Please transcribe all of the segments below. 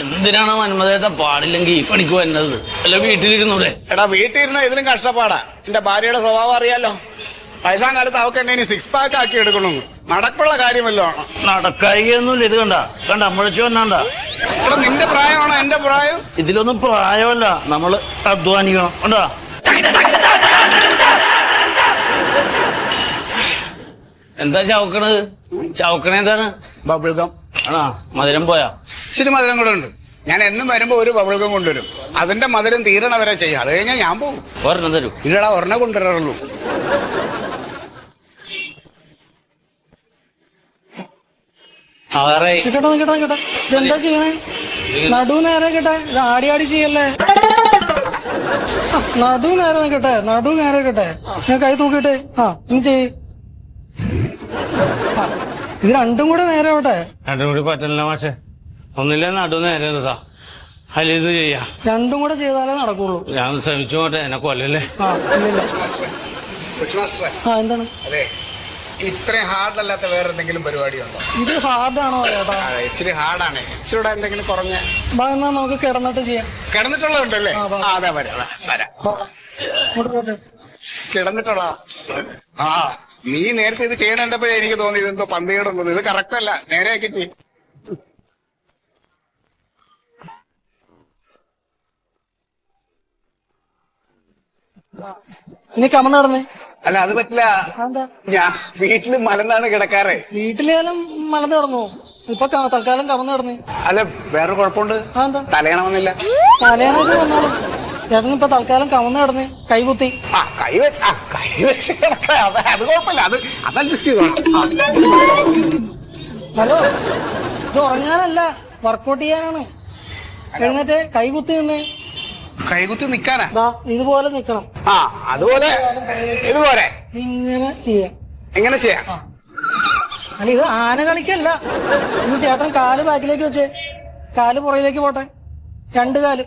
എന്തിനാണ് മന്മഥേട്ട പാടില്ലെങ്കിൽ ഈ പണിക്ക് വരുന്നത്? അല്ല വീട്ടിലിരുന്നൂടെ? എടാ വീട്ടിലിരുന്ന ഇതിലും കഷ്ടപ്പാടാ. എന്റെ ഭാര്യയുടെ സ്വഭാവം അറിയാലോ. വയസ്സാം കാലത്ത് അവക്ക് എന്നെ ഇനി 6 പാക്ക് ആക്കി എടുക്കണമെന്ന്. നടക്കുള്ള കാര്യമല്ലോ ആണ്. നടക്കായികയൊന്നുമില്ല. ഇത് കണ്ട മുഴച്ചു വന്നാണ്ട. എടാ നിന്റെ പ്രായമാണോ എന്റെ പ്രായം? ഇതിലൊന്നും പ്രായമല്ല, നമ്മള് അധ്വാനിക്കണം. കണ്ടാ എന്താ ചവക്കണത്? ചവക്കണ എന്താണ്? ബബിൾഗം. ആണോ? മധുരം പോയാ? ഇച്ചിരി മധുരം കൂടെ ഉണ്ട്. ഞാൻ എന്നും വരുമ്പോ ഒരു ബബിൾഗം കൊണ്ടുവരും. അതിന്റെ മധുരം തീരണ വരെ ചെയ്യാം. അത് കഴിഞ്ഞാൽ ഞാൻ പോകും. ഒരെണ്ണം തരൂ. ഇല്ലടാ ഒരെണ്ണം കൊണ്ടുവരാറുള്ളൂ. ഇതെന്താ ചെയ്യണേ? നടു നേരെ കേട്ടെ, ആടി ആടി ചെയ്യല്ലേ. നടു നേരെ നിക്കട്ടെ, നടു നേരെ കേട്ടെ. ഞാൻ കൈ തൂക്കിട്ടെ. ഇനി ചെയ്. ഇത് രണ്ടും കൂടെ നേരെ ആവട്ടെ. രണ്ടും കൂടി പറ്റില്ല മാഷെ. ഒന്നില്ല നടു നേരെ നിർത്താ. അല്ല ഇത് ചെയ്യാ. രണ്ടും കൂടെ ചെയ്താലേ നടക്കുള്ളൂ. ഞാൻ ശ്രമിച്ചു പോട്ടെ, എന്നെ കൊല്ലല്ലേ. എന്താണ്? അതെ, ഇത്രയും ഹാർഡ് അല്ലാത്ത വേറെ എന്തെങ്കിലും പരിപാടി ഉണ്ടോ? ഇത് ഹാർഡാണോ ചേട്ടാ? ഇച്ചിരി ഹാർഡാണ്. ഇച്ചിരി എന്തെങ്കിലും കുറഞ്ഞ എന്നാ നമുക്ക് കിടന്നിട്ട് ചെയ്യാം. കിടന്നിട്ടുള്ളതുണ്ടല്ലേ? അതെ വരാം. കിടന്നിട്ടുള്ള നീ നേരത്തെ ഇത് ചെയ്യണപ്പോഴേ എനിക്ക് തോന്നി ഇതെന്തോ പന്തികേടുള്ളത്. ഇത് കറക്റ്റ് അല്ല, നേരെയൊക്കെ ചെയ്യും. ഇനി കമന്ന് കിടന്നേ. അല്ല അത് പറ്റില്ല. ഞാൻ വീട്ടില് മലന്നാണ് കിടക്കാറ്. വീട്ടിലേലും മലന്ന് കിടന്നു. ഇപ്പൊ തൽക്കാലം കമന്ന് കിടന്നേ. അല്ല വേറെ കുഴപ്പമുണ്ട്. തലയണമെന്നില്ല. തലയണൊക്കെ വന്നോളൂ. ചേട്ടൻ ഇപ്പൊ തൽക്കാലം കമന്ന് കിടന്ന് കൈകുത്തി. കൈ വെച്ച് കിടക്കാം. അത് കുഴപ്പമില്ല. അത് അഡ്ജസ്റ്റ് ചെയ്തോളാം. ഹലോ, ഇത് ഉറങ്ങാനല്ല, വർക്കൗട്ട് ചെയ്യാനാണ്. എഴുന്നേറ്റ് കൈകുത്തി നിന്നേ. കൈകുത്തി നിക്കാനാ? ഇതുപോലെ നിക്കണം. അതുപോലെ ഇതുപോലെ ഇങ്ങനെ ചെയ്യാം. എങ്ങനെ ചെയ്യാം? അല്ല ഇത് ആന കളിക്കല്ല. ഇത് ചേട്ടൻ കാല് ബാക്കിലേക്ക് വെച്ചേ, കാല് പുറയിലേക്ക് പോട്ടെ. 2 കാല്.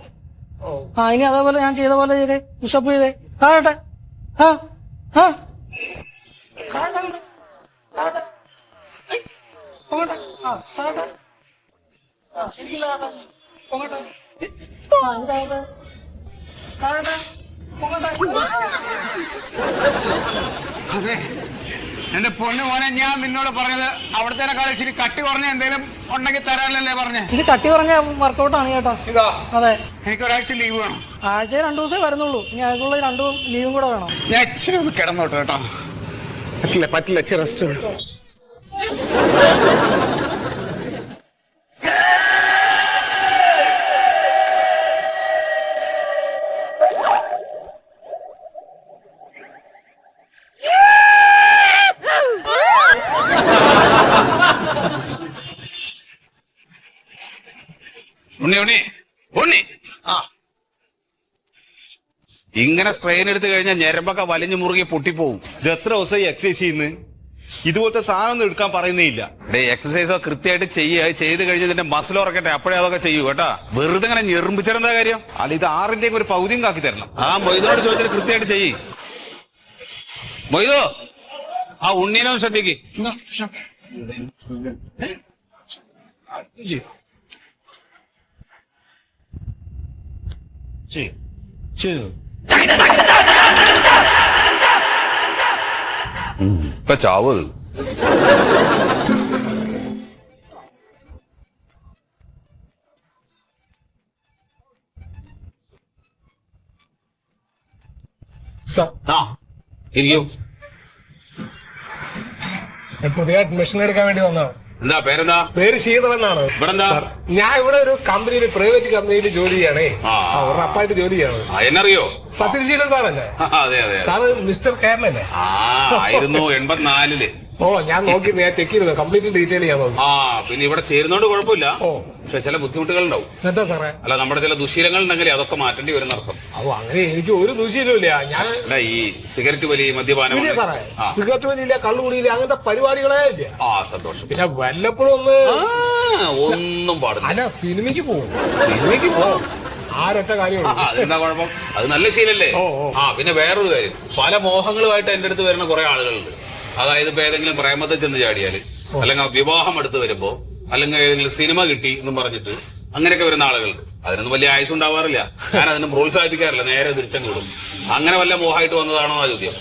ഇനി അതേപോലെ ഞാൻ ചെയ്ത പോലെ ചെയ്തേ. പുഷപ്പ് ചെയ്തേ. താഴട്ടെ. അതെ എന്റെ പൊന്നു മോനെ, ഞാൻ നിന്നോട് പറഞ്ഞത് അവിടത്തേക്കാൾ ഇച്ചിരി കട്ടി കുറഞ്ഞ എന്തെങ്കിലും ഉണ്ടെങ്കിൽ തരാനല്ലേ പറഞ്ഞേ. ഇത് കട്ടി കുറഞ്ഞ വർക്കൗട്ടാണ് ചേട്ടാ. ഇതാ? അതെ. എനിക്ക് ഒരാഴ്ച ലീവ് വേണം. ആഴ്ച 2 ദിവസമേ വരുന്നുള്ളൂ. ഇനി അതിനുള്ള 2 ലീവും കൂടെ വേണം. ഞാൻ ഇച്ചിരി ഒന്ന് കിടന്നോട്ടെ കേട്ടോ. പറ്റില്ല ഇച്ചിരി റെസ്റ്റ് വേണം. ഇങ്ങനെ സ്ട്രെയിൻ എടുത്തു കഴിഞ്ഞാൽ ഞരമ്പൊക്കെ വലിഞ്ഞു മുറുകെ പൊട്ടിപ്പോവും. ഇത് എത്ര ദിവസമായി എക്സസൈസ് ചെയ്യുന്നു? ഇതുപോലത്തെ സാധനം ഒന്നും എടുക്കാൻ പറയുന്നില്ല. എക്സസൈസോ കൃത്യമായിട്ട് ചെയ്ത് കഴിഞ്ഞ് ഇതിന്റെ മസിൽ ഉറക്കട്ടെ, അപ്പോഴേ അതൊക്കെ ചെയ്യൂ കേട്ടാ. വെറുതെ ഇങ്ങനെ ഞെറുമ്പിച്ചിട്ടെന്താ കാര്യം? അല്ല ഇത് 6ന്റെ ഒരു പകുതിയും കാക്കി തരണം. മൊയ്തോട് ചോദിച്ചിട്ട് കൃത്യമായിട്ട് ചെയ്യ്. മൊയ്തോ, ഉണ്ണീനോ ശ്രദ്ധിക്ക്. ഇപ്പൊ ചാവത്. പുതിയ അഡ്മിഷൻ എടുക്കാൻ വേണ്ടി വന്നതാണ്. എന്താ പേരെന്താ? പേര് ശീതളെന്നാണ്. ഞാൻ ഇവിടെ ഒരു കമ്പനിയിൽ, പ്രൈവറ്റ് കമ്പനിയിൽ ജോലി ചെയ്യണേ. ഉറപ്പായിട്ട് ജോലി ചെയ്യാണ്. എന്നറിയോ? സത്യശീലൻ സാറല്ലേ? അതെ അതെ. സാറ് മിസ്റ്റർ കേരളല്ലേ? ആയിരുന്നു 84-ല്. ഞാൻ നോക്കി, ഞാൻ ചെക്ക് ചെയ്തു. കംപ്ലീറ്റ് ഡീറ്റെയിൽ ചെയ്യാൻ നോക്കി. പിന്നെ ഇവിടെ ചേരുന്നോണ്ട് കുഴപ്പമില്ല. പക്ഷെ ചില ബുദ്ധിമുട്ടുകൾ ഉണ്ടാവും. എന്താ സാറേ? അല്ല നമ്മുടെ ചില ദുശീലങ്ങൾ ഉണ്ടെങ്കിൽ അതൊക്കെ മാറ്റേണ്ടി വരുന്ന അർത്ഥം. അങ്ങനെ എനിക്ക് ഒരു ദുശീലമില്ല. ഞാൻ ഈ സിഗരറ്റ് വലി, മദ്യപാനം, സിഗരറ്റ് വലിയില്ല, കള്ളുകുടിയില്ല, അങ്ങനത്തെ പരിപാടികളേ ഇല്ല. സന്തോഷം. പിന്നെ വല്ലപ്പോഴും ഒന്നും പാടില്ല. അല്ല സിനിമയ്ക്ക് പോകും. ആരൊറ്റ കാര്യമാണ്. അതെന്താ കുഴപ്പം? അത് നല്ല ശീലല്ലേ? പിന്നെ വേറൊരു കാര്യം, പല മോഹങ്ങളുമായിട്ട് എന്റെ അടുത്ത് വരുന്ന കുറെ ആളുകളുണ്ട്. അതായത് ഇപ്പൊ ഏതെങ്കിലും പ്രേമത്തിൽ ചെന്ന് ചാടിയാല്, അല്ലെങ്കിൽ വിവാഹം അടുത്ത് വരുമ്പോ, അല്ലെങ്കിൽ ഏതെങ്കിലും സിനിമ കിട്ടി എന്നും പറഞ്ഞിട്ട് അങ്ങനെയൊക്കെ വരുന്ന ആളുകളുണ്ട്. അതിനൊന്നും വലിയ ആയുസ് ഉണ്ടാവാറില്ല. ഞാൻ അതിനെ പ്രോത്സാഹിപ്പിക്കാറില്ല, നേരെ തിരിച്ചങ്ങ് വിടും. അങ്ങനെ വല്ല മോഹമായിട്ട് വന്നതാണോ ആ ചോദ്യം?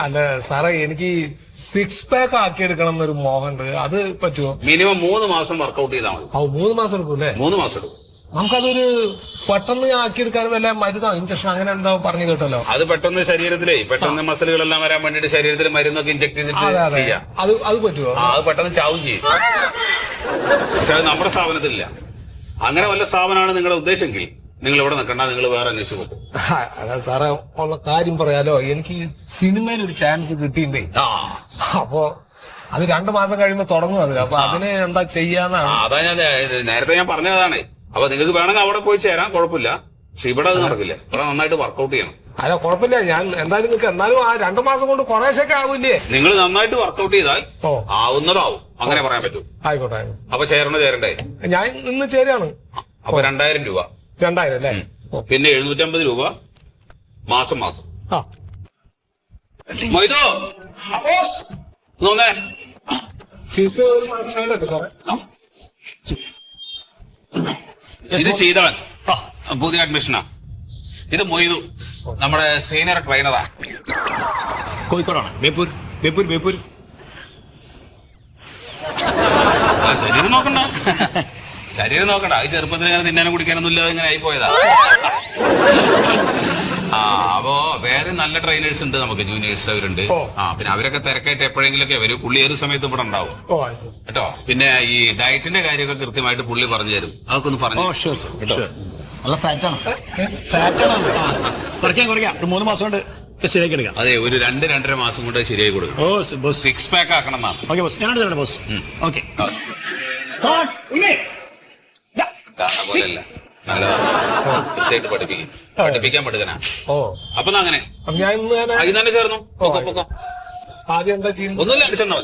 അല്ല സാറേ, എനിക്ക് 6 പാക്ക് ആക്കി എടുക്കണം എന്നൊരു മോഹമുണ്ട്. അത് പറ്റുമോ? മിനിമം 3 മാസം വർക്കൗട്ട് ചെയ്താൽ മതി. 3 മാസം എടുക്കും അല്ലേ? 3 മാസം എടുക്കും. നമുക്കതൊരു പെട്ടെന്ന് ആക്കിയെടുക്കാൻ വല്ല മരുന്നോ ഇഞ്ചക്ഷൻ അങ്ങനെ എന്താ പറഞ്ഞു കേട്ടല്ലോ? അത് പെട്ടെന്ന് ശരീരത്തിലേ പെട്ടെന്ന് മസിലുകളെല്ലാം വരാൻ വേണ്ടിട്ട് ശരീരത്തിൽ മരുന്നൊക്കെ ഇഞ്ചക്ട് ചെയ്തിട്ട് ചെയ്യാം. അത് പറ്റുമോ? അത് പെട്ടെന്ന് ചാവും ചെയ്യും. പക്ഷെ അത് നമ്മുടെ സ്ഥാപനത്തിലില്ല. അങ്ങനെ വല്ല സ്ഥാപനമാണ് നിങ്ങളുടെ ഉദ്ദേശമെങ്കിൽ നിങ്ങൾ ഇവിടെ നിൽക്കണ്ട, നിങ്ങൾ വേറെ അന്വേഷിച്ചു പോകും. അതാ സാറേ, ഉള്ള കാര്യം പറയാലോ, എനിക്ക് സിനിമയിൽ ഒരു ചാൻസ് കിട്ടിയിട്ടേ. അപ്പൊ അത് 2 മാസം കഴിയുമ്പോ തുടങ്ങും അത്. അപ്പൊ അതിന് എന്താ ചെയ്യാന്നാണ്. അതാ ഞാൻ നേരത്തെ ഞാൻ പറഞ്ഞതാണ്. അപ്പൊ നിങ്ങൾക്ക് വേണമെങ്കിൽ അവിടെ പോയി ചേരാൻ കുഴപ്പമില്ല. പക്ഷെ ഇവിടെ അത് നടക്കില്ല. ഇവിടെ നന്നായിട്ട് വർക്കൗട്ട് ചെയ്യണം. അല്ല കുഴപ്പമില്ല, ഞാൻ എന്തായാലും നിൽക്കാം. എന്നാലും ആ 2 മാസം കൊണ്ട് കുറേശ്ശൊക്കെ ആവില്ലേ? നിങ്ങൾ നന്നായിട്ട് വർക്കൗട്ട് ചെയ്താൽ ആവുന്നതാവും. അങ്ങനെ പറയാൻ പറ്റും. ആയിക്കോട്ടെ. അപ്പൊ ചേരണ്ടേ? ഞാൻ ഇന്ന് ചേരാണ്. അപ്പൊ 2000 രൂപ. 2000 അല്ലേ? പിന്നെ 750 രൂപ മാസം. മൊയ്തോ നോന്നേ, ഫീസ് ഒരു മാസം വേണ്ടല്ലോ സാറേ. ഇത് ശീതളൻ, പുതിയ അഡ്മിഷനാ. ഇത് മൊയ്തു, നമ്മുടെ സീനിയർ ട്രെയിനറാ. കോഴിക്കോടാണ്. ബേപ്പൂർ. ശരീരം നോക്കണ്ട. അത് ചെറുപ്പത്തിൽ ഇങ്ങനെ തിന്നാനും കുടിക്കാനൊന്നും ഇല്ലാതെ ഇങ്ങനെ ആയിപ്പോയതാ. അപ്പോ വേറെ നല്ല ട്രെയിനേഴ്സ് ഉണ്ട് നമുക്ക്, ജൂനിയേഴ്സ് അവരുണ്ട്. പിന്നെ അവരൊക്കെ തിരക്കായിട്ട് എപ്പോഴെങ്കിലൊക്കെ വരും. പുള്ളി ഏത് സമയത്ത് ഇവിടെ ഉണ്ടാവും കേട്ടോ. പിന്നെ ഈ ഡയറ്റിന്റെ കാര്യമൊക്കെ കൃത്യമായിട്ട് പുള്ളി പറഞ്ഞു തരും. അതൊക്കെ ഒന്ന് പറഞ്ഞു. നല്ല ഫാറ്റാണ്. കുറയ്ക്കാം. 3 മാസം കൊണ്ട് ശരിയാക്കി എടുക്കാം. അതെ, ഒരു 2-2.5 മാസം കൊണ്ട് ശരിയായി കൊടുക്കും. 6 പാക്ക് ആക്കണം എന്നാണ്. ഓക്കെ ബോസ്, ഞാൻ ബോസ്. ഓക്കെ. പോലെയല്ല, നല്ലതാണ്. കൃത്യമായിട്ട് പഠിപ്പിക്കാൻ പറ്റുന്ന. അപ്പൊ അങ്ങനെ ഞാൻ ഇത് തന്നെ ചേർന്നു. പൊക്കോ. ആദ്യം എന്താ ചെയ്യുന്നത്? ഒന്നുമില്ല, ചെന്നാ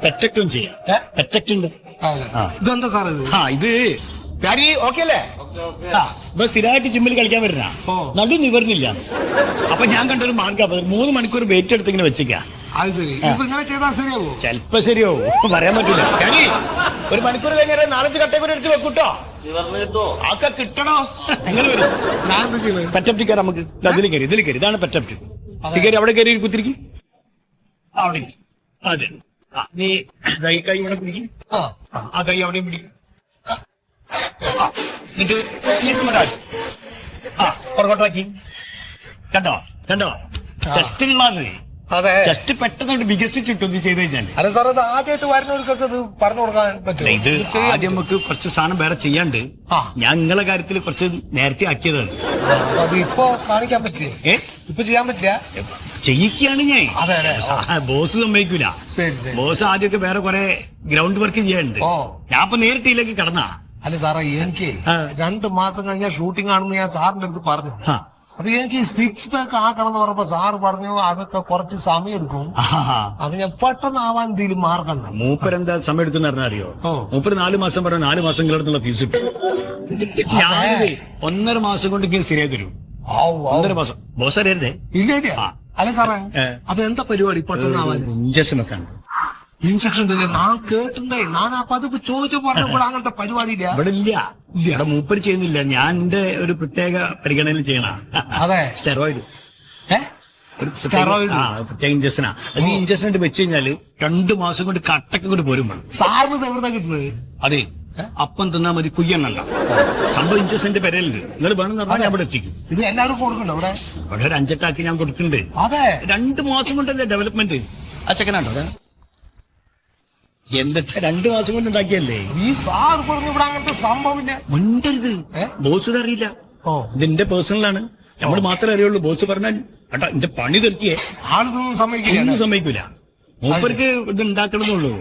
പെറ്റക്റ്റും ചെയ്യാം. പെറ്റക്റ്റുണ്ട്. ഇതെന്താ സാറേ ഇത്? ഇത് ഓക്കെ അല്ലേ? ഇപ്പൊ സ്ഥിരമായിട്ട് ജിമ്മിൽ കളിക്കാൻ വരുന്ന നടു നിവർന്നില്ല. അപ്പൊ ഞാൻ കണ്ടൊരു മാർഗം, 3 മണിക്കൂർ വെയിറ്റ് എടുത്ത് ഇങ്ങനെ വെച്ചിക്കാം. അത് ശരി. ഇങ്ങനെ ചെയ്താൽ ശരിയാവോ? ചെലപ്പോ ശരിയാവും, പറയാൻ പറ്റൂല. 1 മണിക്കൂർ കഴിഞ്ഞാൽ 4-5 കട്ടയെ കൂടെ എടുത്ത് വെക്കൂട്ടോ. ഒക്കെ കിട്ടണോ? നിങ്ങൾ വരും. പെറ്റപ്റ്റ് കയറാം നമുക്ക്. ഇതിൽ കയറി. ഇതാണ് പെറ്റപ്റ്റ്. കയറി അവിടെ കയറി കുത്തിരിക്കും. അവിടെ അതെ. നീ കൈ ഇവിടെ പിടിക്കും. ആ കൈ അവിടെയും പിടിക്കും. പുറകോട്ടാക്കി. കണ്ടോ ചെസ്റ്റിനുള്ളത്. അതെ, ചെസ്റ്റ് പെട്ടെന്ന് വികസിച്ചിട്ടു ഇത് ചെയ്ത് കഴിഞ്ഞാൽ. അല്ല സാർ, അത് ആദ്യമായിട്ട് വരുന്നവർക്കൊക്കെ ഇത് പറഞ്ഞു കൊടുക്കാൻ പറ്റില്ല. ഇത് ആദ്യം നമുക്ക് കുറച്ച് സാധനം വേറെ ചെയ്യാണ്ട്. ഞാൻ നിങ്ങളെ കാര്യത്തിൽ കുറച്ച് നേരത്തെ ആക്കിയതാണ്. അത് ഇപ്പൊ കാണിക്കാൻ പറ്റില്ല. ഇപ്പൊ ചെയ്യാൻ പറ്റില്ല. ചെയ്യിക്കുകയാണ് ഞാൻ. ബോസ് സമ്മതിക്കൂല. ബോസ് ആദ്യമൊക്കെ വേറെ കുറെ ഗ്രൗണ്ട് വർക്ക് ചെയ്യാനുണ്ട്. ഞാൻ ഇപ്പൊ നേരിട്ട് ഇതിലേക്ക് കടന്നാ. അല്ല സാറേ, എനിക്ക് 2 മാസം കഴിഞ്ഞാൽ ഷൂട്ടിംഗ് ആണെന്ന് ഞാൻ സാറിന്റെ അടുത്ത് പറഞ്ഞു. അപ്പൊ എനിക്ക് 6 പാക്ക് ആക്കണം എന്ന് പറഞ്ഞപ്പോ സാറ് പറഞ്ഞു അതൊക്കെ കുറച്ച് സമയം എടുക്കും. അപ്പൊ ഞാൻ പെട്ടെന്ന് ആവാൻ എന്തെങ്കിലും മാർഗം. മൂപ്പരെന്താ സമയം എടുക്കുന്ന അറിയോ? മൂപ്പര് 4 മാസം പറഞ്ഞ 4 മാസം നിങ്ങളുടെ ഫീസ് കിട്ടും. ഞാനിത് 1.5 മാസം കൊണ്ട് ഇങ്ങനെ ശരിയായി തരും. 1.5 മാസം. ബോസ് അറിയരുതേ? ഇല്ല. അല്ല സാറേ, അപ്പൊ എന്താ പരിപാടി പെട്ടെന്ന് ആവാൻ? ഇഞ്ചക്ഷൻ ഒക്കെ ഉണ്ട്. ഇൻസ്ട്രക്ഷൻ ഞാൻ കേട്ടിട്ടുണ്ടേ. ഞാൻ അപ്പൊ അത് ചോദിച്ചു പറഞ്ഞപ്പോൾ അങ്ങനത്തെ പരിപാടി ഇല്ല. ഇവിടെ ഇല്ല. ഇവിടെ മൂപ്പര് ചെയ്യുന്നില്ല. ഞാൻ എന്റെ ഒരു പ്രത്യേക പരിഗണനയിൽ ചെയ്യണം. അതെ, സ്റ്റെറോയിഡ്. പ്രത്യേക ഇഞ്ചക്ഷനാ. അത് ഈ ഇഞ്ചക്ഷൻ ആയിട്ട് വെച്ച് കഴിഞ്ഞാല് 2 മാസം കൊണ്ട് കട്ടൊക്കെ കൊണ്ട് പോരും. സാറിന് എവിടെ കിട്ടുന്നത്? അതെ, അപ്പം തിന്നാ മതി, കുയ്യണ്ണല്ല. സംഭവം ഇഞ്ചക്ഷന്റെ പെരലുണ്ട്. നിങ്ങൾ വേണം പറഞ്ഞാൽ ഞാൻ ഇവിടെ എത്തിക്കും. ഇത് എല്ലാവരും കൊടുക്കണ്ടോ? ഇവിടെ ഒരു 5-8 ആക്കി ഞാൻ കൊടുക്കുന്നുണ്ട്. അതെ, 2 മാസം കൊണ്ടല്ലേ ഡെവലപ്മെന്റ്. ആ ചെക്കനാണ്ടോ അതെ? എന്തൊക്കെ 2 മാസം കൊണ്ട് ഉണ്ടാക്കിയല്ലേ? ഈ സാർ പറഞ്ഞു ഇവിടെ അങ്ങനത്തെ സംഭവമില്ല. മിണ്ടരുത്, ബോസ് അറിയില്ല. ഇതിന്റെ പേഴ്സണലാണ്, നമ്മൾ മാത്രമേ അറിയുള്ളൂ. ബോസ് പറഞ്ഞാൽ കേട്ടോ എന്റെ പണി തീർക്കിയേ ആളൊന്നും സമ്മതിക്കൂല. മൂപ്പർക്ക് ഇത് ഉണ്ടാക്കണമെന്നുള്ളൂ.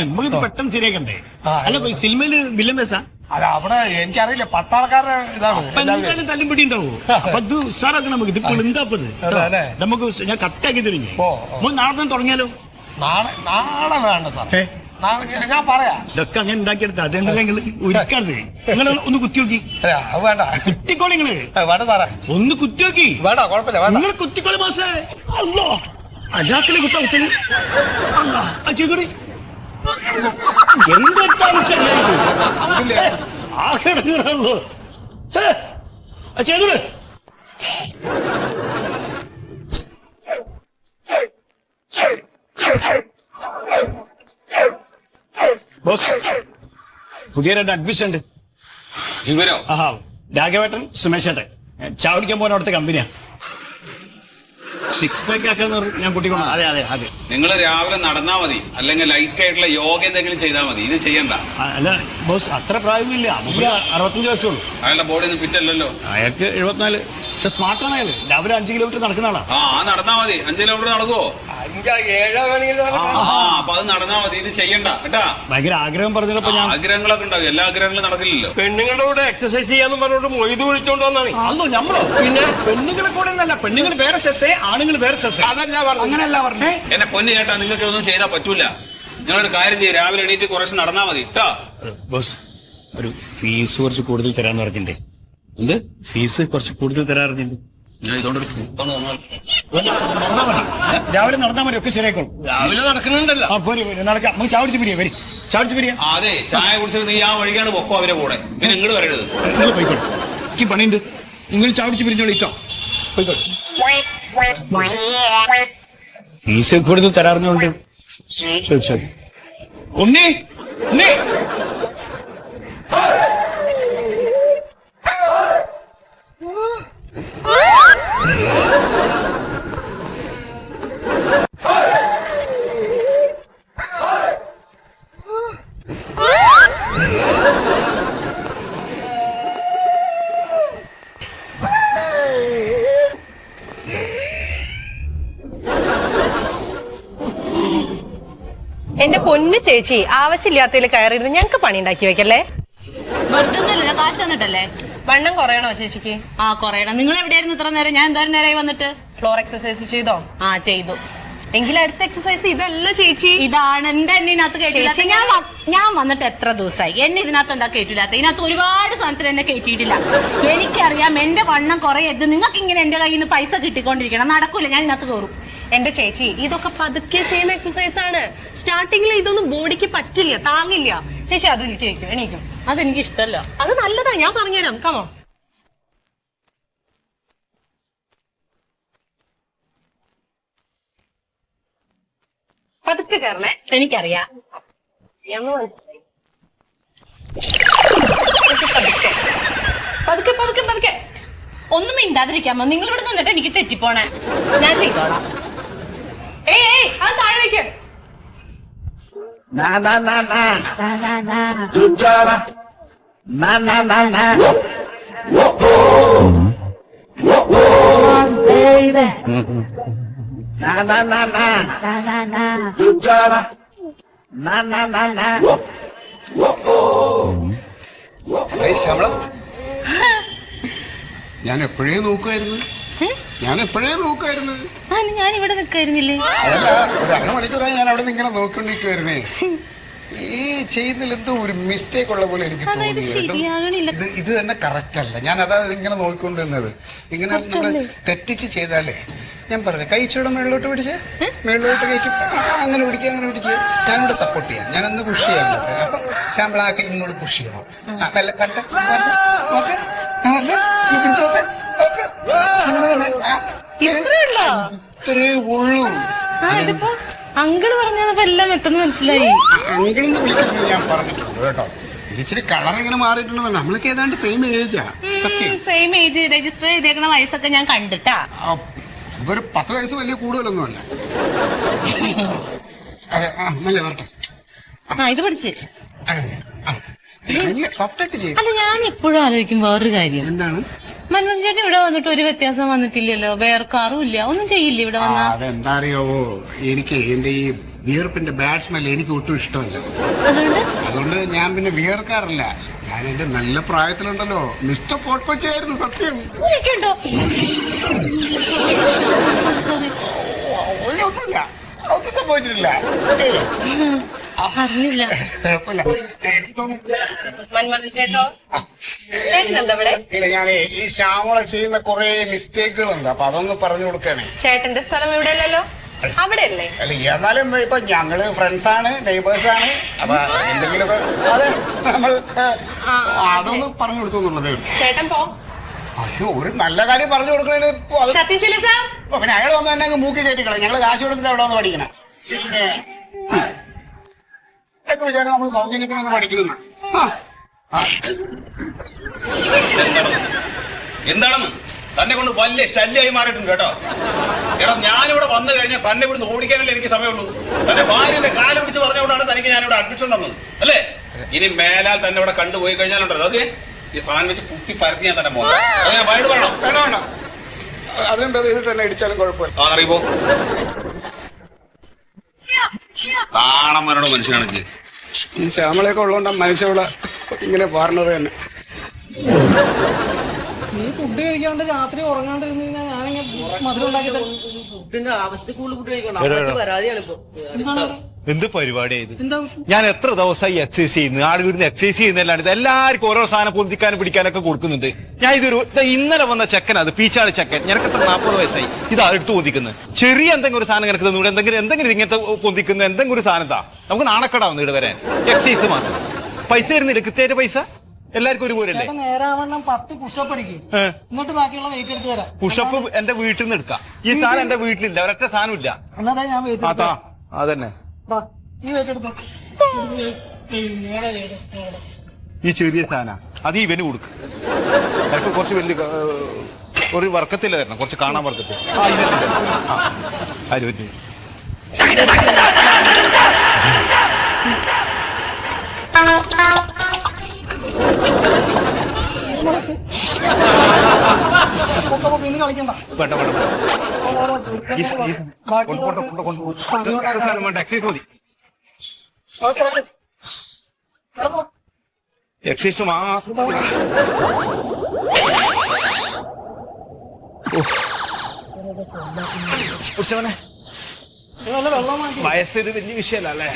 നമുക്കിത് പെട്ടെന്ന് ശരിയാക്കണ്ടേ? അല്ല സിനിമയില് വില്ലൻ വേസാ? അല്ല, അവിടെ എനിക്കറിയില്ല, പട്ടാളക്കാരുടെ ഇതാണ്. തല്ലുംപിടി ഉണ്ടാവും. അപ്പൊ ഇത് ഉസാറാക്കണം നമുക്ക്. ഇതിപ്പോൾ എന്താപ്പത് നമുക്ക് ഞാൻ കട്ടാക്കി തരുന്നേ. നാളെ തന്നെ തുടങ്ങിയാലോ? നാളെ വേണ്ട സാർ. ഞാൻ പറയാ. ഇതൊക്കെ അങ്ങനെ ഉണ്ടാക്കിയെടുത്ത അതെന്താ നിങ്ങൾ ഒരുക്കരുത്. നിങ്ങൾ ഒന്ന് കുത്തി നോക്കി. അത് വേണ്ട. കുത്തിക്കോളി നിങ്ങള്. വേണ്ട സാറേ. ഒന്ന് കുത്തി നോക്കി. വേണ്ട, കുഴപ്പമില്ല, വേണ്ട. നിങ്ങൾ കുത്തിക്കോളി മാസേ. അല്ലോ അജാക്കിലെ കുത്ത കുത്തല്. അല്ല ചെയ്തോടി. എന്താണ് ആകെടങ്ങാണല്ലോ. ചെയ്തോളൂ. ബോസ്, പുതിയ 2 അഡ്മിഷൻ ഉണ്ട്. ഇവരോ? ആഹാ, രാഘവേട്ടൻ, സുമേഷ് ഏട്ടൻ. ചായ കുടിക്കാൻ പോകുന്ന അവിടുത്തെ കമ്പനിയാ. 6 pack ആക്കാന്ന് പറഞ്ഞു ഞാൻ കൂട്ടിക്കൊണ്ട്. അതെ അതെ അതെ. നിങ്ങൾ രാവിലെ നടന്നാ മതി, അല്ലെങ്കിൽ ലൈറ്റ് ആയിട്ടുള്ള യോഗ എന്തെങ്കിലും ചെയ്താൽ മതി. ഇത് ചെയ്യണ്ട. അല്ല ബോസ്, അത്ര പ്രായമൊന്നുമില്ല. നമുക്ക് 65 വയസ്സുള്ളൂ. അയാളുടെ ബോഡി ഒന്നും ഫിറ്റ് അല്ലല്ലോ. അയാൾക്ക് 74. സ്മാർട്ടാണ് അയാൾ. രാവിലെ 5 കിലോമീറ്റർ നടക്കുന്ന ആളാ. നടന്നാ മതി. 5 കിലോമീറ്റർ നടക്കുവോ? 5-7 വേണമെങ്കിലും അപ്പൊ അത് നടന്നാ മതി. ഇത് ചെയ്യണ്ട കേട്ടാ. ഭയങ്കര ആഗ്രഹം പറഞ്ഞപ്പോ ഞാൻ. ആഗ്രഹങ്ങളൊക്കെ ഉണ്ടാവും, എല്ലാ ആഗ്രഹങ്ങളും നടക്കില്ലല്ലോ. പെണ്ണുങ്ങളുടെ കൂടെ എക്സസൈസ് ചെയ്യാന്ന് പറഞ്ഞോണ്ട് മൊയ്ത് വിളിച്ചോണ്ട് വന്നാണ്. അല്ലോ നമ്മളോ? പിന്നെ പെണ്ണുങ്ങളെ കൂടെ ഒന്നല്ല. പെണ്ണുങ്ങൾ വേറെ സെസ്സേ, ആണുങ്ങൾ വേറെ സെസ്സേ. അതല്ല പറഞ്ഞു. അങ്ങനെയല്ല പറഞ്ഞേ. എന്നെ പൊന്നു ചേട്ടാ, നിങ്ങൾക്ക് ഒന്നും ചെയ്താൽ പറ്റൂല. നിങ്ങളൊരു കാര്യം ചെയ്യും, രാവിലെ എണീറ്റ് കുറച്ച് നടന്നാ മതി കേട്ടോ. ബോസ്, ഒരു ഫീസ് കുറച്ച് കൂടുതൽ തരാന്ന് പറഞ്ഞിട്ടുണ്ട്. എന്ത് ഫീസ് കുറച്ച് കൂടുതൽ തരാറിഞ്ഞിട്ടുണ്ട്. ഞാൻ ഇതുകൊണ്ടൊരു കൂട്ടാണ് തന്നാൽ. രാവിലെ നടന്നാ മതി, ഒക്കെ ശരിയായിക്കോളും. രാവിലെ നടക്കുന്നുണ്ടല്ലോ. ആ പോരി നടക്കാം. നമുക്ക് ചാവടിച്ച് പിരിയാ. വരി ചാവടിച്ച് പിരിയാ. അതെ, ചായ കുടിച്ചിട്ട് നീ ആ വഴിക്കാണ് പൊക്കോ അവരെ കൂടെ. പിന്നെ ഇങ്ങോട്ട് വരരുത്. നിങ്ങൾ പോയിക്കോട്ടെ, എനിക്ക് പണിയുണ്ട്. നിങ്ങൾ ചാവടിച്ച് പിരിഞ്ഞോളിട്ടോ. പോയിക്കോട്ടെ. ഫീസ് കൂടുതൽ തരാറിഞ്ഞോണ്ട്. ശരി ശരി. ഉണ്ണി ഉണ്ണി. എന്റെ പൊന്നു ചേച്ചി, ആവശ്യമില്ലാത്തതിൽ കയറിയിരുന്ന് ഞങ്ങക്ക് പണി ഉണ്ടാക്കി വെക്കല്ലേ. വെറുതെ കാശ് വന്നിട്ടല്ലേ? വണ്ണം കുറയണോ ചേച്ചിക്ക്? ആ കുറയണം. നിങ്ങൾ എവിടെയായിരുന്നു ഇത്ര നേരം? ഞാൻ എന്തോരം നേരമായി വന്നിട്ട്? ഫ്ലോർ എക്സസൈസ് ചെയ്തോ? ആ ചെയ്തു. എങ്കിലും അടുത്ത എക്സസൈസ് ഇതല്ല ചേച്ചി. ഇതാണ് എന്റെ എന്നെ ഇതിനകത്ത് കേട്ടില്ലാത്ത. ഞാൻ വന്നിട്ട് എത്ര ദിവസമായി? എന്നെ ഇതിനകത്ത് എന്താ കേട്ടില്ലാത്ത? ഇതിനകത്ത് ഒരുപാട് സാധനത്തിൽ എന്നെ കയറ്റിയിട്ടില്ല. എനിക്കറിയാം എന്റെ വണ്ണം കുറയരുത്. നിങ്ങൾക്ക് ഇങ്ങനെ എന്റെ കയ്യിൽ നിന്ന് പൈസ കിട്ടിക്കൊണ്ടിരിക്കണം. നടക്കൂല, ഞാൻ ഇതിനകത്ത് കയറും. എന്റെ ചേച്ചി, ഇതൊക്കെ പതുക്കെ ചെയ്യുന്ന എക്സസൈസ് ആണ്. സ്റ്റാർട്ടിങ്ങിൽ ഇതൊന്നും ബോഡിക്ക് പറ്റില്ല, താങ്ങില്ല. ചേച്ചി അതിലേക്ക് വെക്കും, എണീക്കും. അതെനിക്ക് ഇഷ്ടമല്ല. അത് നല്ലതാ, ഞാൻ പറഞ്ഞുതരാം. കമോ. പതുക്കെ കയറണേ. എനിക്കറിയാം. പതുക്കെ പതുക്കെ പതുക്കെ പതുക്കെ. ഒന്നും മിണ്ടാതിരിക്കാമോ? നിങ്ങൾ ഇവിടെ നിന്നിട്ട് എനിക്ക് തെറ്റിപ്പോണേ. ഞാൻ ചെയ്തോളാം. ഏയ് അത് താഴെ വെക്ക്. ഞാൻ എപ്പോഴേ നോക്കുമായിരുന്നു. ഞാൻ ഇവിടെ നിൽക്കായിരുന്നില്ലേ? അതല്ല, ഒരു അരമണിക്കൂറായി ഞാൻ അവിടെ നിന്ന് ഇങ്ങനെ നോക്കിക്കൊണ്ടിരിക്കുവായിരുന്നേ. ഈ ചെയ്യുന്നതിൽ എന്തോ ഒരു മിസ്റ്റേക്ക് ഉള്ള പോലെ എനിക്ക് തോന്നി. ഇത് തന്നെ കറക്റ്റ് അല്ല. ഞാൻ അതാ ഇങ്ങനെ നോക്കിക്കൊണ്ടിരുന്നത്. ഇങ്ങനെ നമ്മൾ തെറ്റിച്ച് ചെയ്താലേ, ഞാൻ പറഞ്ഞു കഴിച്ചോടെ മേളിലോട്ട് പിടിച്ച് മേളിലോട്ട് കഴിക്കും. അങ്ങനെ പിടിക്കുക. ഞാനിവിടെ സപ്പോർട്ട് ചെയ്യാം. ഞാനൊന്ന് പുഷ് ചെയ്യാം. അപ്പൊ ശമ്പളാക്കി ഇങ്ങോട്ട് പുഷ് ചെയ്യണം. അങ്ങനെ തന്നെ ഇത്രേ ഉള്ളൂ. ഇതിപ്പോ അങ്കിള് പറഞ്ഞപ്പോ എല്ലാം എത്തുന്ന മനസ്സിലായി. അങ്കിളിന്ന് വിളിക്കുന്നത് ഞാൻ പറഞ്ഞിട്ടുണ്ട് കേട്ടോ. ഇച്ചിരി കളർ ഇങ്ങനെ മാറിയിട്ടുണ്ടെന്ന്. നമ്മളൊക്കെ ഏതാണ്ട് സെയിം ഏജാ. സത്യം, സെയിം ഏജ്. രജിസ്റ്റർ ചെയ്തേക്കുന്ന വയസ്സൊക്കെ ഞാൻ കണ്ടിട്ടാ. ഇപ്പൊ ഒരു 10 വയസ്സ് വലിയ കൂടുതലൊന്നുമല്ല. നല്ല വരട്ടെ. ഇത് പഠിച്ച് സോഫ്റ്റ് ആയിട്ട് ചെയ്യും. അല്ല, ഞാൻ എപ്പോഴും ആലോചിക്കും വേറൊരു കാര്യം. എന്താണ്? മൻമോഹൻ ചേട്ടൻ ഇവിടെ വന്നിട്ട് ഒരു വ്യത്യാസം വന്നിട്ടില്ലല്ലോ. വേർക്കാറും ഇല്ല, ഒന്നും ചെയ്യില്ല ഇവിടെ വന്ന. അതെന്താ അറിയാവോ, എനിക്ക് എന്റെ ഈ വിയർപ്പിന്റെ ബാഡ് സ്മെൽ എനിക്ക് ഒട്ടും ഇഷ്ടമല്ല. അതുകൊണ്ട് ഞാൻ പിന്നെ വിയർക്കാറില്ല. ഞാൻ എന്റെ നല്ല പ്രായത്തിലുണ്ടല്ലോ മിസ്റ്റർ ഫോർട്ട് കൊച്ചായിരുന്നു. സത്യം ഒന്നുമില്ല, ഒന്നും സംഭവിച്ചിട്ടില്ല. അറിഞ്ഞില്ല. കുഴപ്പമില്ല. എനിക്ക് തോന്നുന്നു മന്മഥൻ ചേട്ടോ, ചേട്ടൻ എന്താ ഇവിടെ? ഇല്ല, ഞാൻ ഈ ശ്യാമള ചെയ്യുന്ന കുറെ മിസ്റ്റേക്കുകളുണ്ട്, അപ്പൊ അതൊന്ന് പറഞ്ഞു കൊടുക്കണേ. ചേട്ടന്റെ സ്ഥലം ഇവിടെ അല്ലല്ലോ, അവിടെ അല്ലേ? അല്ല, എന്നാലും ഇപ്പൊ ഞങ്ങള് ഫ്രണ്ട്സ് ആണ്, നെയ്ബേഴ്സ് ആണ്, അപ്പൊ എന്തെങ്കിലുമൊക്കെ അതെ നമ്മൾ അതൊന്ന് പറഞ്ഞു കൊടുത്തു എന്നുള്ളതേ ഉള്ളൂ. ചേട്ടൻ പോ. അയ്യോ, ഒരു നല്ല കാര്യം പറഞ്ഞു കൊടുക്കണേന് ഇപ്പൊ അത് സത്യശീല സാർ, പിന്നെ അയാൾ വന്ന് തന്നെ അങ്ങ് മൂക്കി കയറ്റിക്കളെ. ഞങ്ങള് കാശ് കൊടുത്തിട്ട് അവിടെ വന്ന് പഠിക്കണം. പിന്നെ ഒക്കെ വിചാരം നമ്മൾ സൗജന്യത്തിന് പഠിക്കുന്നു. എന്താണെന്ന് തന്നെ കൊണ്ട് വലിയ ശല്യമായി മാറിയിട്ടുണ്ട് കേട്ടോ. എടാ, ഞാനിവിടെ വന്നു കഴിഞ്ഞാൽ തന്നെ ഇവിടുന്ന് ഓടിക്കാനല്ലേ എനിക്ക് സമയമുള്ളൂ. തന്റെ ഭാര്യന്റെ കാല് പിടിച്ച് പറഞ്ഞുകൊണ്ടാണ് തനിക്ക് ഞാനിവിടെ അഡ്മിഷൻ തന്നത് അല്ലേ? ഇനി മേലാൽ തന്നെ ഇവിടെ കണ്ടുപോയി കഴിഞ്ഞാലുണ്ടല്ലോ, ഓക്കെ, ഈ സാധനം വെച്ച് കുത്തി പരത്തി ഞാൻ തന്നെ പോകണം. വൈകിട്ട് പറയണം. വേണ്ട വേണ്ട, അതിനും ഭേദം ചെയ്തിട്ട് തന്നെ ഇടിച്ചാലും കുഴപ്പമില്ല. അറിയുമ്പോ താളം വരണോ മനുഷ്യനാണെങ്കിൽ. ഈ ശ്യാമളയൊക്കെ ഉള്ളതുകൊണ്ടാണ് മനുഷ്യവിടെ ഇങ്ങനെ പറഞ്ഞത് തന്നെ. നീ ഫുഡ് കഴിക്കാണ്ട് രാത്രി ഉറങ്ങാണ്ടിരുന്ന് കഴിഞ്ഞാൽ ഞാനിങ്ങനെ മധുരം ഉണ്ടാക്കി തരും. എന്ത് പരിപാടിയായത്? എന്താ ഞാൻ എത്ര ദിവസമായി എക്സസൈസ് ചെയ്യുന്നു, ആട് വീടിന് എക്സസൈസ് ചെയ്യുന്നല്ലാണ്ട് ഇത് എല്ലാവർക്കും ഓരോ സാധനം പൊന്തിക്കാനും പിടിക്കാനൊക്കെ കൊടുക്കുന്നുണ്ട്. ഞാൻ ഇന്നലെ വന്ന ചെക്കൻ, അത് പീച്ചാട് ചെക്കൻ, ഞങ്ങൾക്ക് എത്ര 40 വയസ്സായി, ഇതാ എടുത്ത് പൊന്തിക്കുന്നത്. ചെറിയ എന്തെങ്കിലും ഒരു സാധനം എനിക്ക് തന്നൂടെ, എന്തെങ്കിലും ഇങ്ങനത്തെ പൊന്തിക്കുന്ന എന്തെങ്കിലും ഒരു സാധനം താ. നമുക്ക് നാണക്കടാവുന്നു ഇവിടെ വരാൻ. എക്സസൈസ് മാത്രം പൈസ തരുന്നില്ല, കൃത്യമായിട്ട് പൈസ എല്ലാവർക്കും ഒരുപോലെ അല്ലേ? നേരാവണ്ണം 10 പുഷപ്പ് അടിക്കും, എന്നിട്ട് ബാക്കിയുള്ള വെയിറ്റ് എടുത്ത് തരാം. പുഷപ്പ് എന്റെ വീട്ടിൽ നിന്ന് എടുക്കാം. ഈ സാധനം എന്റെ വീട്ടിലില്ല, ഒരൊറ്റ സാധനം ഇല്ല. എന്നാ ഞാൻ വെയിറ്റ് അതാ അതന്നെ. ഈ വെയിറ്റ് എടുത്തോ. ഈ ചെറിയ സാധന അത് ഇവന് കൊടുക്കും. എനിക്ക് കുറച്ച് വലിയ ഒരു വർക്കത്തില്ല തരണം, കുറച്ച് കാണാൻ വർക്കത്തിൽ. ആ ഇതന്നെ ആര് പറ്റി ഇന്ന് കളിക്കണ്ട. വേണ്ട വേണ്ട, എക്സസൈസ് മതി. എക്സസൈസ് മാത്രം വെള്ളം വയസ്സൊരു വലിയ വിഷയമല്ല അല്ലേ?